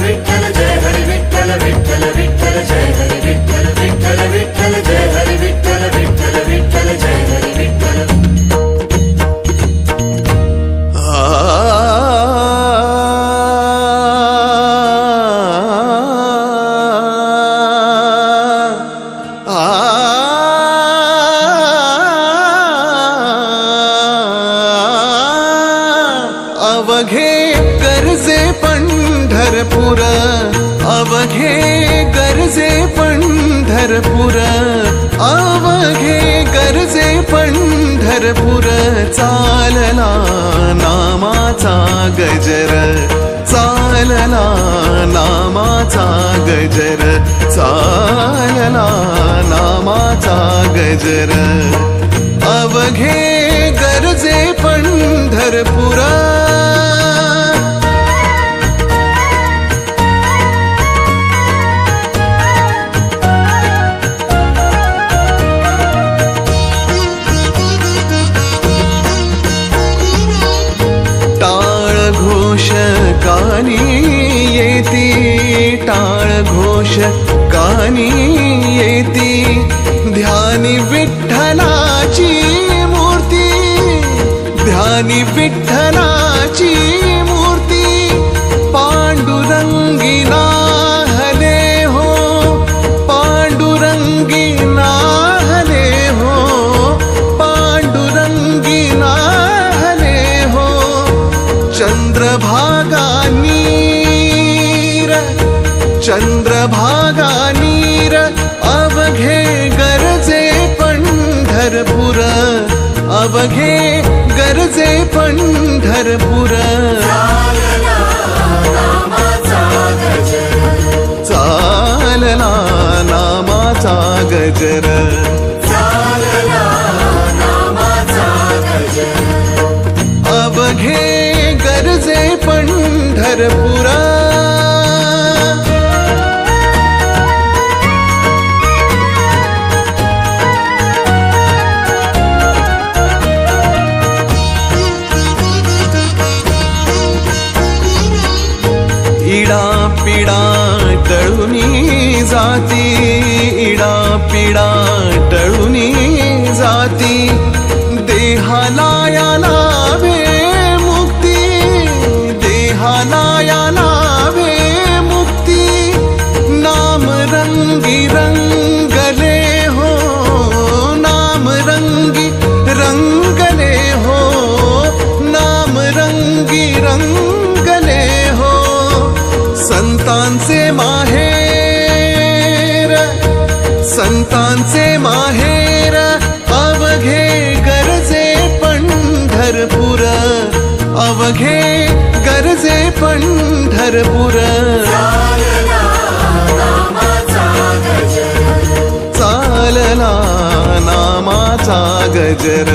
विठ्ठल जय हरी विठ्ठल विठ्ठल विठ्ठल जय हरी विठ्ठल विठ्ठल विठ्ठल जय हरी विठ्ठल विठ्ठल विठ्ठल जय हरी विठ्ठल अवघे गरजे पंढरपूर अवघे गरजे पंढरपूर अवघे गरजे पंढरपूर चालला नामाचा गजर चालला नामाचा गजर चालला नामाचा गजर अवघे गरजे पंढरपूर घोष कानी येती टाळ घोष कानी येती ध्यानी विठ्ठलाची मूर्ती ध्यानी विठ्ठलाची मूर्ती पांडुरंगी नाहले हो पांडुरंगी नाहले हो पांडुरंगी नाहले हो चंद्रभागा नीर अवघे गरजे पंढरपूर अवघे गरजे पंढरपूर चालला नामाचा गजर चालला नामाचा गजर अवघे गरजे पंढरपूर इडा पिडा टळुनी जाती इडा पिडा टळुनी जाती देहाला लावे मुक्ती देहाला लावे मुक्ती नाम रंगी रंगले हो नाम रंगी रंगले हो नाम रंगी रंगले हो संतांचे माहेर अवघे गरजे पंढरपूर अवघे गरजे पंढरपूर चालला नामाचा गजर चालला नामाचा गजर